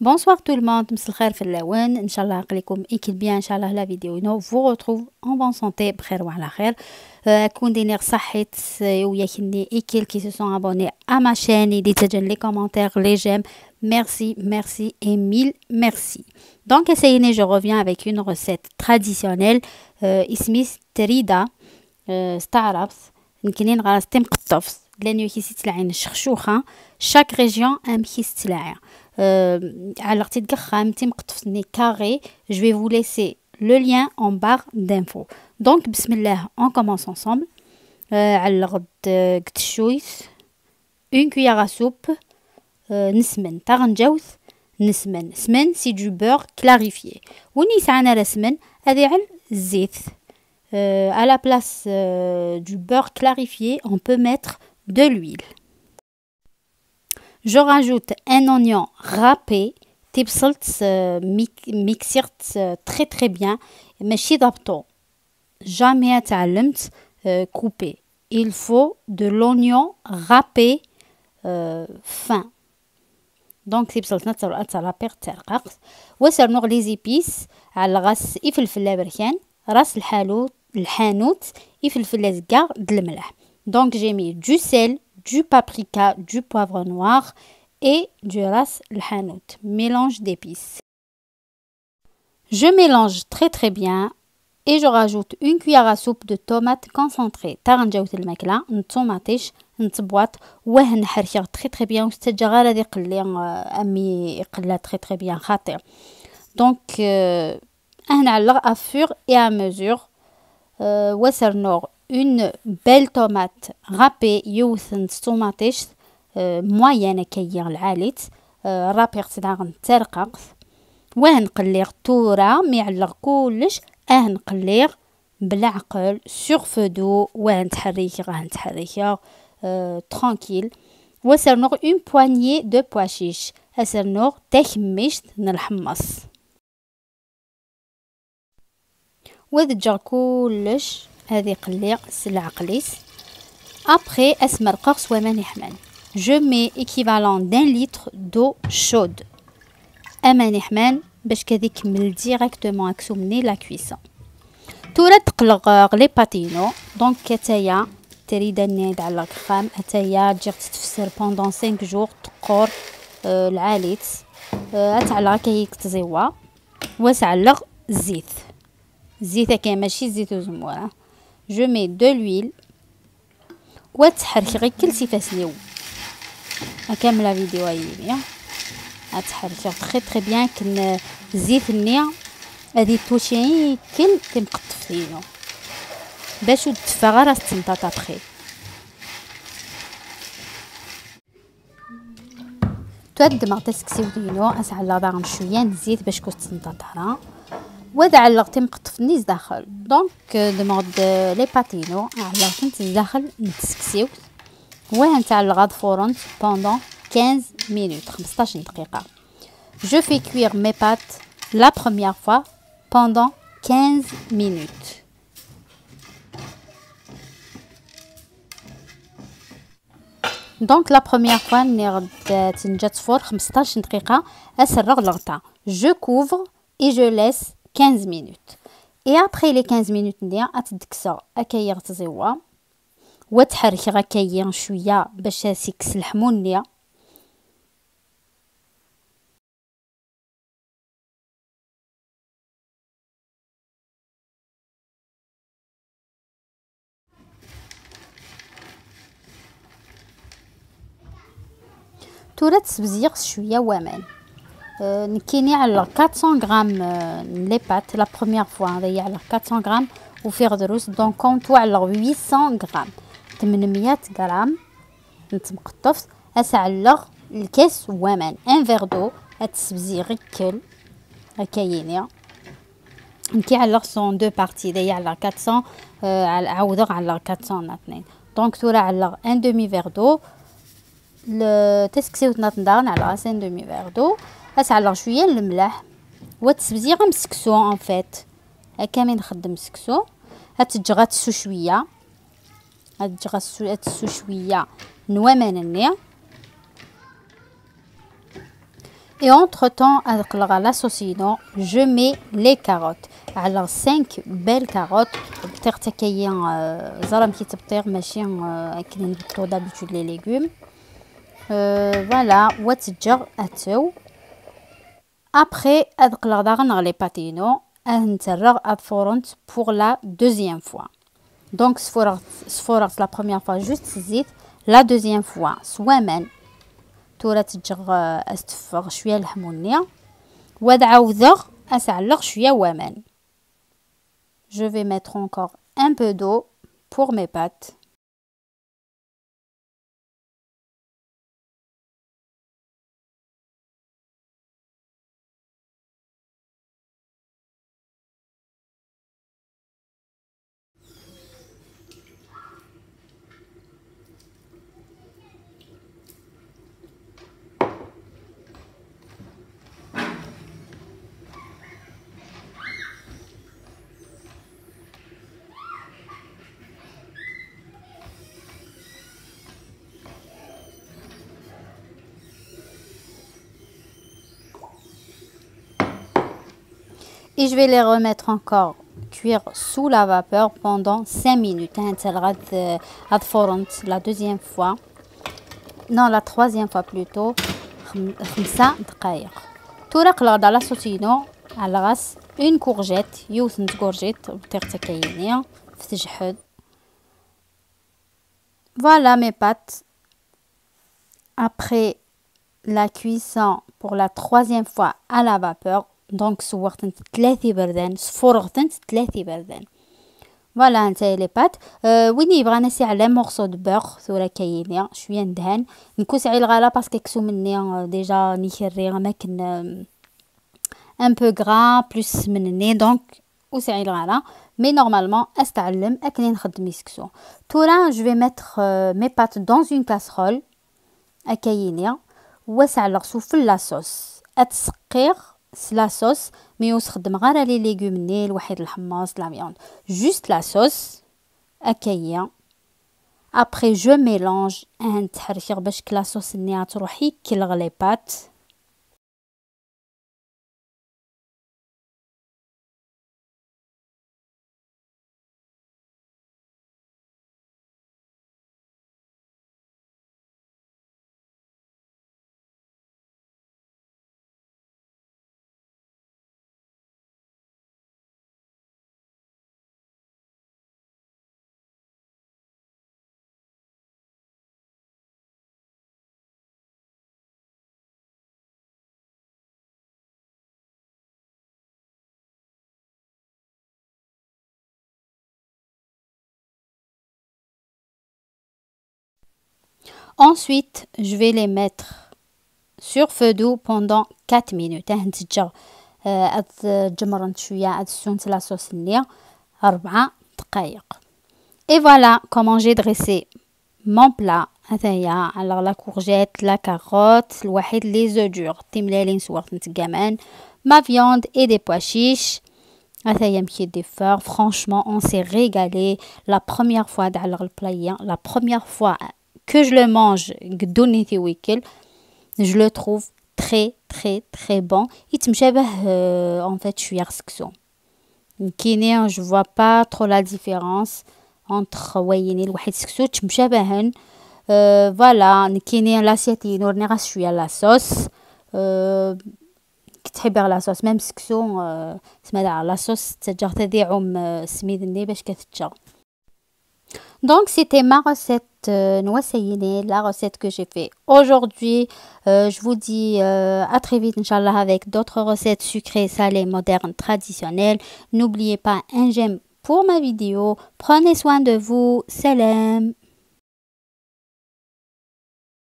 Bonsoir tout le monde, مساء الخير في اللون. ان شاء الله عقلكم اكل بيان ان شاء الله لا فيديو vous retrouve en bonne santé بخير وعلى خير. كون دينير صحيت وياكني اكل qui se sont abonnés à ma chaîne et ديتجن les commentaires, les j'aime. Merci et mille merci. Donc essayez, je reviens avec une recette traditionnelle اسمي تريدا ستعربس نكنين غاس تمقطفس لانه كيسي تلاعين الشخشوخه chaque région ام كيس تلاعي علقتي تقخام تمقطفني كاري. Je vais vous laisser le lien en barre d'infos. Donc بسم الله on commence ensemble. علقت قتشويس une cuillère à soupe نسمن تغنجوث نسمن سمن سي du beurre clarifié ونيس عنا رسمن هذه على الزيت. À la place du beurre clarifié, on peut mettre de l'huile. Je rajoute un oignon râpé. تبصلت ميكسيرت très bien. ماشي ضبطو. Jamais تعلمت couper. Il faut de l'oignon râpé fin. Donc تبصلت نتر ترقق. وسرنوغ لي زيبيس على غاس يفلفل بركان. راس الحانوت يفلفل زكا د الملح. Donc j'ai mis du sel, du paprika, du poivre noir et du ras الحانوت. Mélange d'épices. Je mélange très bien et je rajoute une cuillère à soupe de tomates concentrées. تغنجاوت الماكلة نطوماطيش نتبواط وهن حركة très bien وستجا غير هذه قلي امي قلا très bien خاطر. Donc نعلق à fur et à mesure. وسرنوغ une belle tomate râpée يوثن طوماطيش موينة كيغ العاليت رابيغ تداغن ترقق وهنقليغ تورا ميعلق كلش نقليغ بالعقل سور فدو وهنتحريكيغ ترانكيل. وسرنوغ une poignée de pois chiches اسرنوغ تخمشت نلحمص وذجر كلش هذه قليق سلع قليس. Après اسمر قرص ومن يحمل. Je mets équivalent d'un litre d'eau chaude. امان يحمل باش كذي كمل ديريكتومون اكسومني لا كويسون. تورا تقلق لي باتينو. دونك كتايا تريد نيد على الخام اتايا تجي تتفسر بوندون 5 جور تقور العاليت اتعلق كيك تزيوا وسعلق الزيت. زيت كاين ماشي زيت وزموره. جو مي دو لويل وتحركي غير كل سيفاسنيو كامل لا فيديو هي تحركي très bien كن زيت النيا هذه توشي كل تمقطفينو باش تدفى غير راس التنطاط ابخي. تود ما تسكسيو دينو اسعلا داغن شويه نزيد باش كنت تنطاطها وذا علقت مقطف نيز داخل. دونك دمغد لي باتينو علقت نت داخل نتسكسيو وهنتعلق فرن pendant 15 minutes 15 دقيقة. Je fais cuire mes pâtes la première fois pendant 15 minutes. Donc la première fois نغد تنجات فور 15 دقيقة اسرغ الغطا. Je couvre et je laisse 15 minutes. Et après les 15 minutes ندير اتدكسر اكايغ تزيوا وتحركي غكايغ شويه باش سيكس الحمون نيا. تورا تسبزيغ شويه وامان. نكيني على 400 غرام لي بات لا بروميير فوا هذيا على 400 غرام وفيغ دروس. دونك كونتو على 800 غرام 800 غرام نتمقطف اسعلغ الكاس وامان ان فيغ دو اتسبزي غير كل هكاينيا نكي على سون دو بارتي هذيا على 400 على عوضغ على 400 اثنين. دونك تورا على ان دومي فيغ دو تسكسيو تنطندان على ان دومي فيغ دو اسعلغ شويه الملح وتسبزي غير مسكسو ان فيت هكا من نخدم مسكسو هتجغا تسو شويه تسو شويه نوامن النيا Et entre-temps, avec la saucisse, je mets les carottes. Alors 5 belles carottes. Peut-être qu'il y a un zalam qui t'obtient, machin, qui n'est d'habitude les légumes. Voilà, وتتجر أتو. Après, avec les patino, نترغ الفرن pour la deuxième fois. Donc, صفورت la première fois juste زيت. La deuxième fois, سوامان. تورا تتجر استفغ شوية الحمونية. واد عاوزغ أسعلغ شوية وامان. Je vais mettre encore un peu d'eau pour mes pâtes. Et je vais les remettre encore cuire sous la vapeur pendant 5 minutes. La deuxième fois. Non, la troisième fois plutôt. 5 دقائق. تورق لغدا لا سوسينو على غاس une courgette. يوثن courgette بطريقة كاينية في تجحد. Voilà mes pâtes. Après la cuisson pour la troisième fois à la vapeur. Donc صورتن 3 بردان صفرغتن 3 بردان. فوالا نتايا لي بات وين يبغى نسي على مورسو دو بور ثورا كاينيا شويه ندهن نكوسعي الغلا باسكو كسو مني ديجا نيكري ماكن ان بو غرا بلوس مني دونك وسعي الغلا مي نورمالمون استعلم اكني نخدم يسكسو تورا جو في ميتر مي بات دون اون كاسرول اكاينيا وسع لغسو في لاصوص اتسقير la sauce mais وسخدم غير لي ليغوم ني الوحيد الحماص لا فياند juste la sauce اكايا après je mélange نتحرك باش لا sauce ني تروح يكلغ لي بات. Ensuite, je vais les mettre sur feu doux pendant 4 minutes. Et voilà comment j'ai dressé mon plat. Alors la courgette, la carotte, les œufs durs, ma viande et des pois chiches. Franchement, on s'est régalé. La première fois la première fois que je le mange, je le trouve très très très bon. En fait, je suis arsexo. Je vois pas trop la différence entre ويني الواحد سكسو مشابهن. فوالا كاينين لاسيتي نورني شويه لا صوص كتحب لا صوص ميم سكسو سما لا صوص تجار تذيعهم سميدني باش كتجا. Donc c'était ma recette la recette que j'ai fait aujourd'hui. Je vous dis à très vite Inch'Allah avec d'autres recettes sucrées, salées, modernes, traditionnelles. N'oubliez pas un j'aime pour ma vidéo. Prenez soin de vous. Salam.